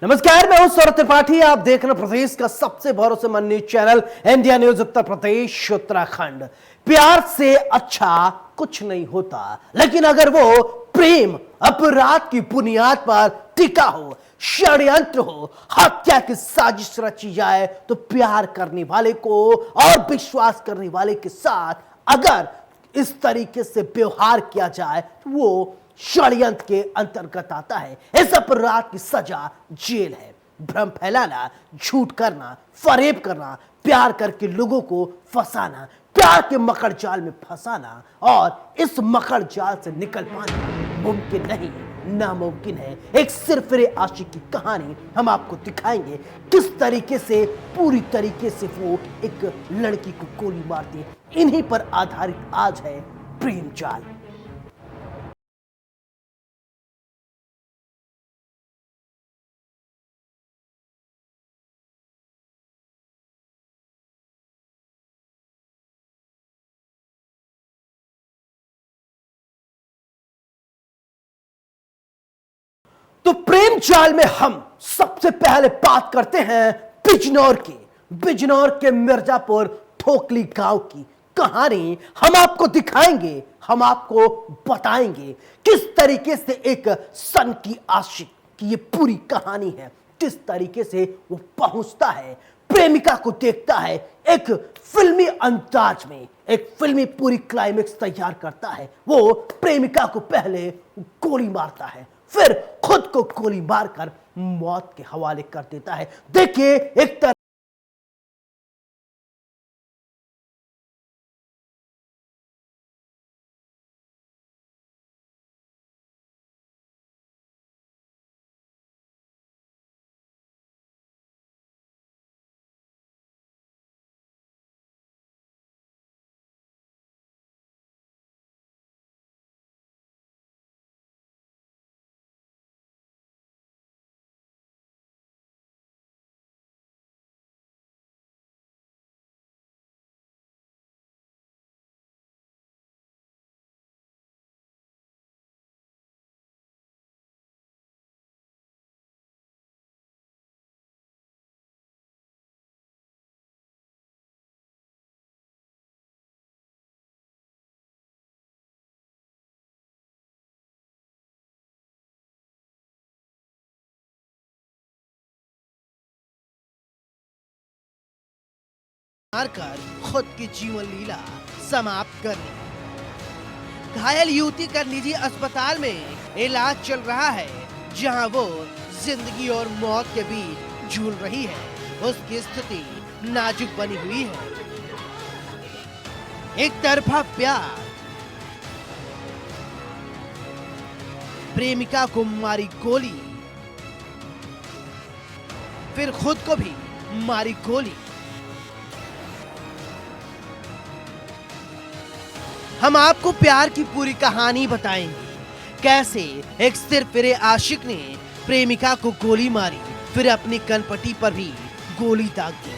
नमस्कार, मैं हूं सौरभ त्रिपाठी। आप देख रहे हैं प्रदेश का सबसे भरोसेमंद news channel India news Uttar Pradesh Uttarakhand. प्यार से अच्छा कुछ नहीं होता, लेकिन अगर वो प्रेम अपराध की बुनियाद पर टिका हो, षड्यंत्र हो, हत्या की साजिश रची जाए, तो प्यार करने वाले को और विश्वास करने वाले के साथ अगर इस तरीके से व्यवहार किया जाए तो वो षड्यंत्र के अंतर्गत आता है। इस अपराध की सजा जेल है। भ्रम फैलाना, झूठ करना, फरेब करना, प्यार करके लोगों को फंसाना, प्यार के मकड़ जाल में फंसाना और इस मकड़ जाल से निकल पाना मुमकिन नहीं, नामुमकिन है। एक सिरफिरे आशिक की कहानी हम आपको दिखाएंगे, किस तरीके से पूरी तरीके से वो एक लड़की को गोली मारती है। इन्हीं पर आधारित आज है प्रेम जाल। तो प्रेम जाल में हम सबसे पहले बात करते हैं बिजनौर के मिर्जापुर ठोकली गांव की कहानी हम आपको दिखाएंगे, हम आपको बताएंगे किस तरीके से एक सन की आशिक की ये पूरी कहानी है, किस तरीके से वो पहुंचता है, प्रेमिका को देखता है, एक फिल्मी अंदाज में एक फिल्मी पूरी क्लाइमेक्स तैयार करता है। वो प्रेमिका को पहले गोली मारता है, फिर खुद को गोली मारकर मौत के हवाले कर देता है। देखिए एक तरह मारकर खुद की जीवन लीला समाप्त कर ली। घायल युवती का निजी अस्पताल में इलाज चल रहा है, जहां वो जिंदगी और मौत के बीच झूल रही है। उसकी स्थिति नाजुक बनी हुई है। एक तरफा प्यार, प्रेमिका को मारी गोली, फिर खुद को भी मारी गोली। हम आपको प्यार की पूरी कहानी बताएंगे, कैसे एक सिरफिरे आशिक ने प्रेमिका को गोली मारी, फिर अपनी कनपटी पर भी गोली दाग दी।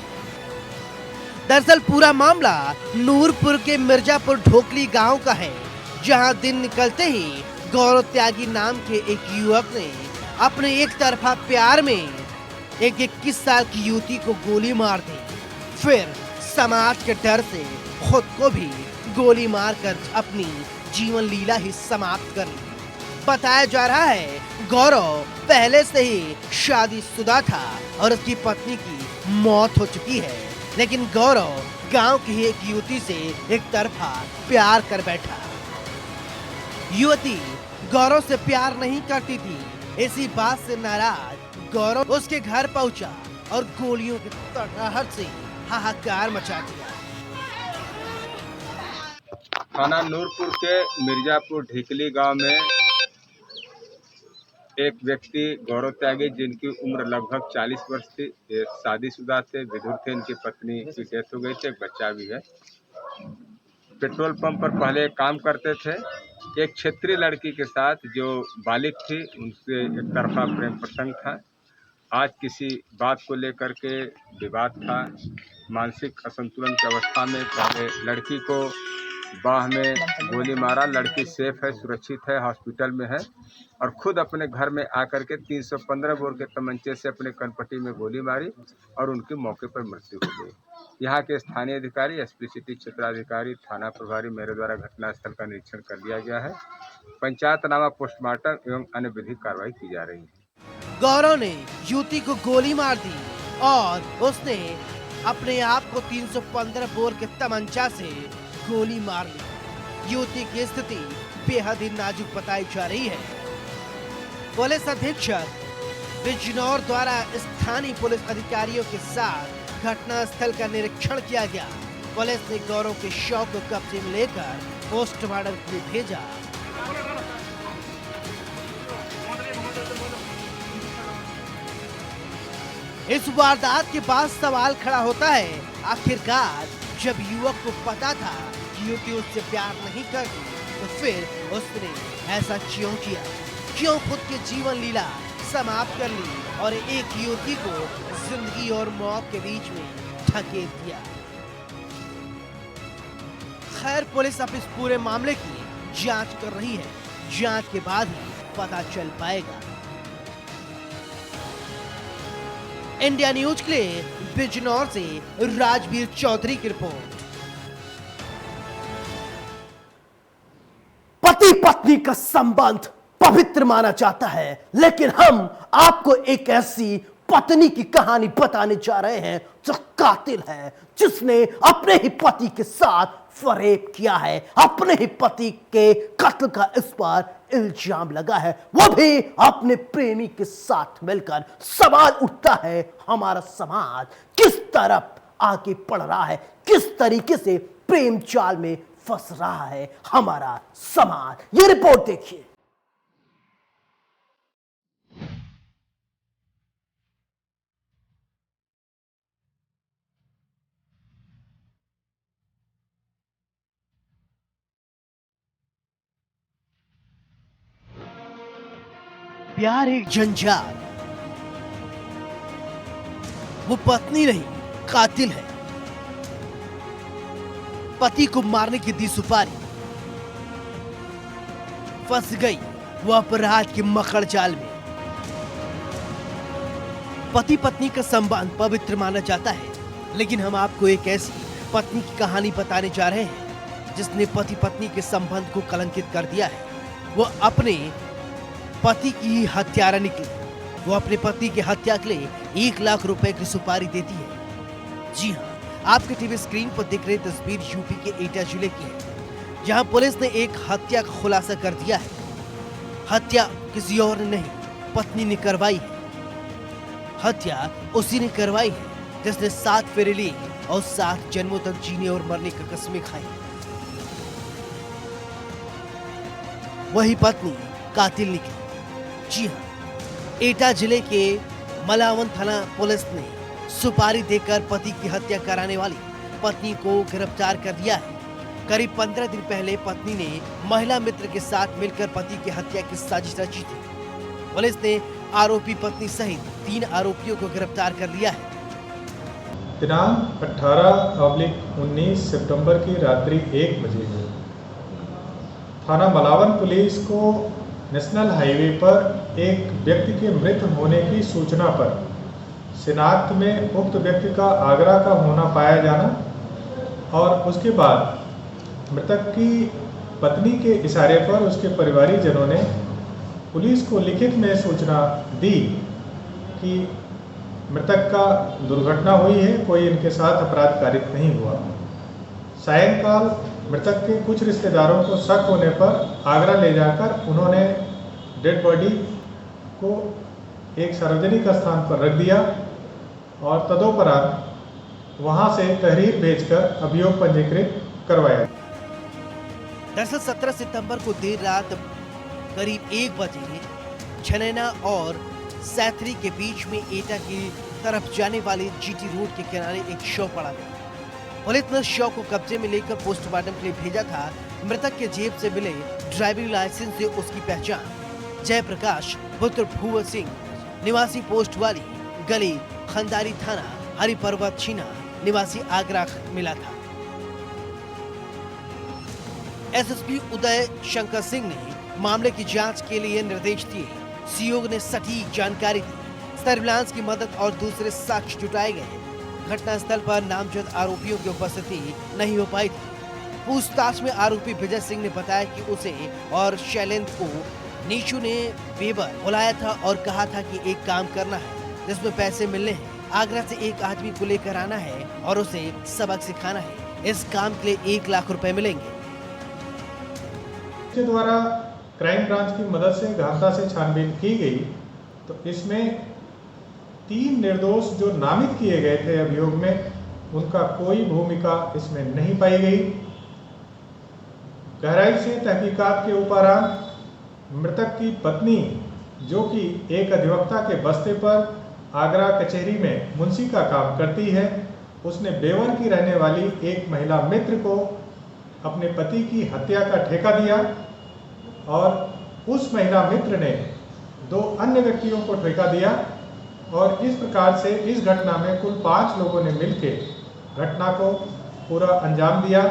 दरअसल पूरा मामला नूरपुर के मिर्जापुर ढोकली गांव का है, जहां दिन निकलते ही गौरव त्यागी नाम के एक युवक ने अपने एक तरफा प्यार में एक 21 साल की युवती को गोली मार दी, फिर समाज के डर से खुद को भी गोली मारकर अपनी जीवन लीला ही समाप्त कर ली। बताया जा रहा है गौरव पहले से ही शादीशुदा था और उसकी पत्नी की मौत हो चुकी है, लेकिन गौरव गांव की एक युवती से एक तरफा प्यार कर बैठा। युवती गौरव से प्यार नहीं करती थी। इसी बात से नाराज गौरव उसके घर पहुंचा और गोलियों की तड़ाहट से हाहाकार मचा दिया। थाना नूरपुर के मिर्जापुर ढिकली गांव में एक व्यक्ति गौरव त्यागी, जिनकी उम्र लगभग 40 वर्ष थी, ये शादीशुदा थे, विधुर थे। इनकी पत्नी की डेथ हो गई थी, एक बच्चा भी है। पेट्रोल पंप पर पहले काम करते थे। एक क्षेत्रीय लड़की के साथ जो बालिग थी, उनसे एक तरफा प्रेम प्रसंग था। आज किसी बात को लेकर के विवाद था। मानसिक असंतुलन की अवस्था में पहले लड़की को बाह में गोली मारा। लड़की सेफ है, सुरक्षित है, हॉस्पिटल में है और खुद अपने घर में आकर के 315 बोर के तमंचे से अपने कनपट्टी में गोली मारी और उनकी मौके पर मृत्यु हो गई। यहाँ के स्थानीय अधिकारी, एसपी सिटी क्षेत्राधिकारी, थाना प्रभारी मेरे द्वारा घटनास्थल का निरीक्षण कर लिया गया है। पंचायतनामा, पोस्टमार्टम एवं अन्य विधिक कार्रवाई की जा रही है। गौरव ने युवती को गोली मार दी और उसने अपने आप को 315 बोर के तमंचा से गोली मार ली। युवती की स्थिति बेहद ही नाजुक बताई जा रही है। पुलिस अधीक्षक बिजनौर द्वारा स्थानीय पुलिस अधिकारियों के साथ घटनास्थल का निरीक्षण किया गया। पुलिस ने गौरव के शव को कब्जे में लेकर पोस्टमार्टम के लिए भेजा। इस वारदात के बाद सवाल खड़ा होता है, आखिरकार जब युवक को पता था कि युवती उससे प्यार नहीं करती तो फिर उसने ऐसा क्यों किया? क्यों खुद की जीवन लीला समाप्त कर ली और एक युवती को जिंदगी और मौत के बीच में धकेल दिया? खैर, पुलिस अब इस पूरे मामले की जांच कर रही है। जांच के बाद ही पता चल पाएगा। इंडिया न्यूज के लिए बिजनौर से राजवीर चौधरी की रिपोर्ट। पति पत्नी का संबंध पवित्र माना जाता है, लेकिन हम आपको एक ऐसी पत्नी की कहानी बताने जा रहे हैं जो कातिल है, जिसने अपने ही पति के साथ फरेब किया है। अपने ही पति के कत्ल का इस पर इल्जाम लगा है, वो भी अपने प्रेमी के साथ मिलकर। सवाल उठता है, हमारा समाज किस तरफ आगे बढ़ रहा है, किस तरीके से प्रेम जाल में फंस रहा है हमारा समाज। ये रिपोर्ट देखिए। प्यार एक जंजाल, वो पत्नी नहीं कातिल है। पति को मारने की दी सुपारी, फंस गई वो अपराध के मकड़ जाल में। पति पत्नी का संबंध पवित्र माना जाता है, लेकिन हम आपको एक ऐसी पत्नी की कहानी बताने जा रहे हैं जिसने पति पत्नी के संबंध को कलंकित कर दिया है। वो अपने पति की ही हत्यारा निकली। वो अपने पति की हत्या के लिए 1 लाख रुपए की सुपारी देती है। जी हाँ, आपके टीवी स्क्रीन पर दिख रही तस्वीर यूपी के एटा जिले की है, जहां पुलिस ने एक हत्या का खुलासा कर दिया है। हत्या किसी और ने नहीं, पत्नी ने करवाई है। हत्या उसी ने करवाई है जिसने 7 फेरे लिए और 7 जन्मों तक जीने और मरने की कसमें खाई। वही पत्नी कातिल निकली। जी हाँ, एटा जिले के मलावन थाना पुलिस ने सुपारी देकर पति की हत्या कराने वाली पत्नी को गिरफ्तार कर दिया है। करीब 15 दिन पहले पत्नी ने महिला मित्र के साथ मिलकर पति की हत्या की साजिश रची थी। पुलिस ने आरोपी पत्नी सहित 3 आरोपियों को गिरफ्तार कर लिया है। दिनांक 18/19 सितंबर की रात्रि 1 बजे थाना मलावन पुलिस को नेशनल हाईवे पर एक व्यक्ति के मृत होने की सूचना पर शिनाख्त में उक्त व्यक्ति का आगरा का होना पाया जाना और उसके बाद मृतक की पत्नी के इशारे पर उसके परिवारीजनों ने पुलिस को लिखित में सूचना दी कि मृतक का दुर्घटना हुई है, कोई इनके साथ अपराध कारित नहीं हुआ। सायंकाल मृतक के कुछ रिश्तेदारों को शक होने पर आगरा ले जाकर उन्होंने डेड बॉडी को एक सार्वजनिक स्थान पर रख दिया और तदोपरांत वहां से तहरीर भेजकर अभियोग पंजीकृत करवाया। दरअसल 17 सितंबर को देर रात करीब 1 बजे छनैना और सैथरी के बीच में एटा की तरफ जाने वाली जीटी रोड के किनारे एक शव पड़ा था। पुलिस ने शव को कब्जे में लेकर पोस्टमार्टम के लिए भेजा था। मृतक के जेब से मिले ड्राइविंग लाइसेंस से उसकी पहचान जयप्रकाश पुत्र भूवर सिंह निवासी पोस्ट वाली गली खंदारी थाना हरिपर्वत छीना निवासी आगरा मिला था। एसएसपी उदय शंकर सिंह ने मामले की जांच के लिए निर्देश दिए। सीओ ने सटीक जानकारी दी। सर्विलांस की मदद और दूसरे साक्ष्य जुटाए गए। घटनास्थल पर नामजद आरोपियों की उपस्थिति नहीं हो पाई थी। पूछताछ में आरोपी विजय सिंह ने बताया कि उसे और शैलेंद्र को नीशू ने बेबर बुलाया था और कहा था कि एक काम करना है जिसमें पैसे मिलने हैं। आगरा से एक आदमी को लेकर आना है और उसे सबक सिखाना है। इस काम के लिए 1 लाख रुपए मिलेंगे। के द्वारा क्राइम ब्रांच की मदद से गहनता से छानबीन की गई तो इसमें 3 निर्दोष जो नामित किए गए थे अभियोग में, उनका कोई भूमिका इसमें नहीं पाई गई। गहराई से तहकीकात के उपरांत मृतक की पत्नी, जो कि एक अधिवक्ता के बस्ते पर आगरा कचहरी में मुंशी का काम करती है, उसने बेवर की रहने वाली एक महिला मित्र को अपने पति की हत्या का ठेका दिया और उस महिला मित्र ने 2 अन्य व्यक्तियों को ठेका दिया और इस प्रकार से इस घटना में कुल 5 लोगों ने मिलकर घटना को पूरा अंजाम दिया।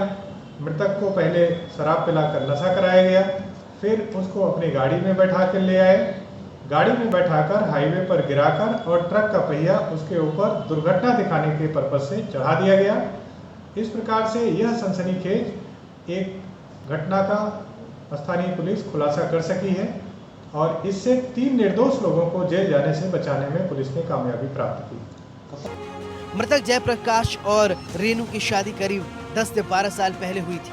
मृतक को पहले शराब पिलाकर नशा कराया गया, फिर उसको अपनी गाड़ी में बैठा कर ले आए। गाड़ी में बैठाकर हाईवे पर गिराकर और ट्रक का पहिया उसके ऊपर दुर्घटना दिखाने के पर्पज से चढ़ा दिया गया। इस प्रकार से यह सनसनीखेज एक घटना का स्थानीय पुलिस खुलासा कर सकी है और इससे 3 निर्दोष लोगों को जेल जाने से बचाने में पुलिस ने कामयाबी प्राप्त की। मृतक जयप्रकाश और रेनू की शादी करीब 10 से 12 साल पहले हुई थी।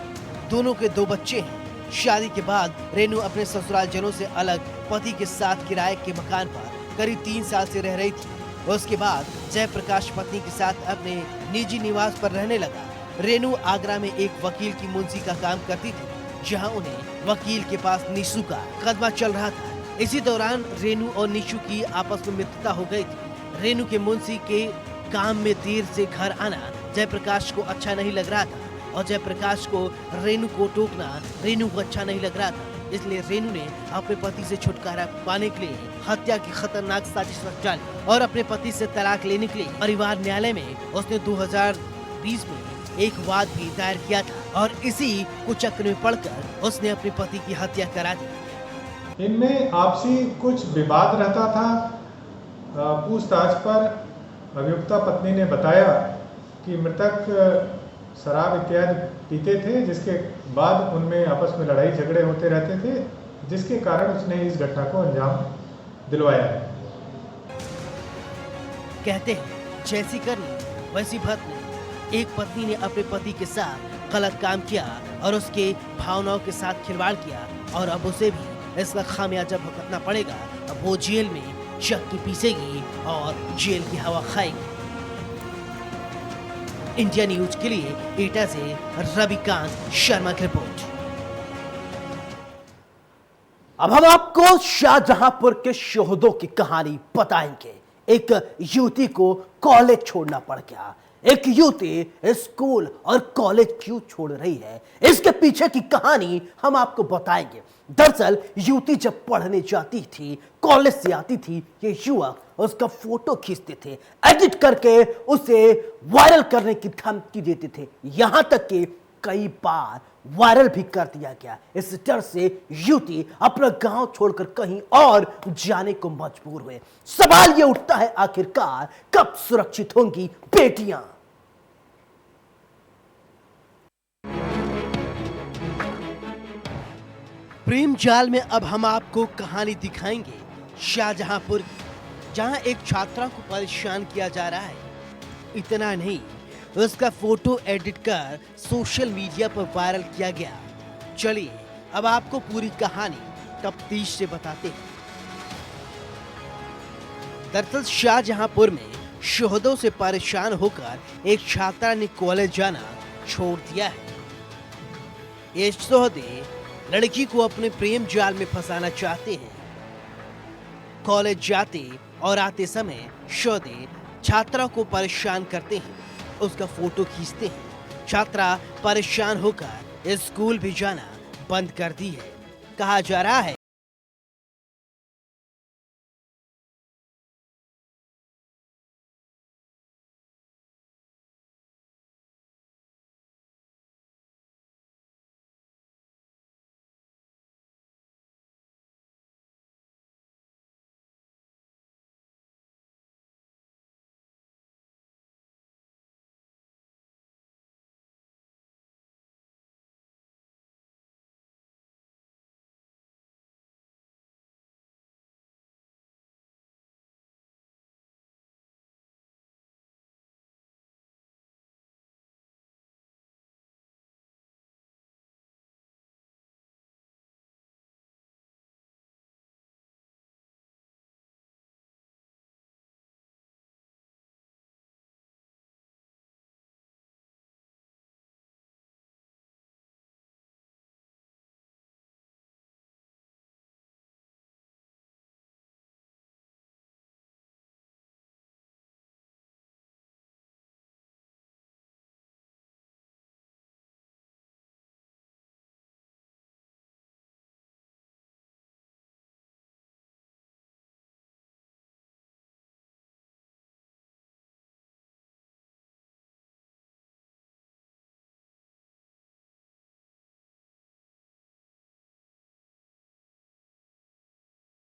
दोनों के 2 बच्चे हैं। शादी के बाद रेनू अपने ससुराल जनों से अलग पति के साथ किराए के मकान पर करीब 3 साल से रह रही थी। उसके बाद जयप्रकाश पत्नी के साथ अपने निजी निवास पर रहने लगा। रेनू आगरा में एक वकील की मुंशी का काम करती थी, जहां उन्हें वकील के पास निशु का मुकदमा चल रहा था। इसी दौरान रेनू और निशु की आपस में मित्रता हो गई थी। रेनू के मुंशी के काम में देर से घर आना जयप्रकाश को अच्छा नहीं लग रहा था और जयप्रकाश को रेनू को टोकना रेनू को अच्छा नहीं लग रहा था। इसलिए रेनू ने अपने पति से छुटकारा पाने के लिए हत्या की खतरनाक साजिश रच डाली और अपने पति से तलाक लेने के लिए परिवार न्यायालय में उसने 2020 में एक वाद भी दायर किया था और इसी कुचक्र में पड़कर उसने अपने पति की हत्या करा दी। इनमें आपसी कुछ विवाद रहता था। पूछताछ पर अभियुक्ता पत्नी ने बताया कि मृतक शराब इत्यादि पीते थे, जिसके बाद उनमें आपस में लड़ाई झगड़े होते रहते थे, जिसके कारण उसने इस घटना को अंजाम दिलवाया है। कहते हैं जैसी करनी वैसी भरनी। एक पत्नी ने अपने पति के साथ गलत काम किया और उसके भावनाओं के साथ खिलवाड़ किया और अब उसे भी इसका खामियाजा भुगतना पड़ेगा। अब वो जेल में चक्की पीसेगी और जेल की हवा खाएगी। इंडिया न्यूज के लिए एटा से रविकांत शर्मा की रिपोर्ट। अब हम आपको शाहजहांपुर के शोहदों की कहानी बताएंगे। एक युवती को कॉलेज छोड़ना पड़ गया। एक युवती स्कूल और कॉलेज क्यों छोड़ रही है, इसके पीछे की कहानी हम आपको बताएंगे। दरअसल युवती जब पढ़ने जाती थी, कॉलेज से आती थी, ये युवक उसका फोटो खींचते थे, एडिट करके उसे वायरल करने की धमकी देते थे। यहां तक कि कई बार वायरल भी कर दिया गया। इस डर से युवती अपना गांव छोड़कर कहीं और जाने को मजबूर हुए। सवाल यह उठता है, आखिरकार कब सुरक्षित होंगी बेटियां? प्रेम जाल में अब हम आपको कहानी दिखाएंगे शाहजहांपुर की, जहां एक छात्रा को परेशान किया जा रहा है। इतना नहीं, उसका फोटो एडिट कर सोशल मीडिया पर वायरल किया गया। चलिए अब आपको पूरी कहानी तफ्तीश से बताते हैं। दरअसल शाहजहांपुर में शोहदों से परेशान होकर एक छात्रा ने कॉलेज जाना छोड़ दिया है। ये शोहदे लड़की को अपने प्रेम जाल में फंसाना चाहते हैं। कॉलेज जाते और आते समय शोहदे छात्रा को परेशान करते हैं, उसका फोटो खींचते हैं। छात्रा परेशान होकर स्कूल भी जाना बंद कर दी है। कहा जा रहा है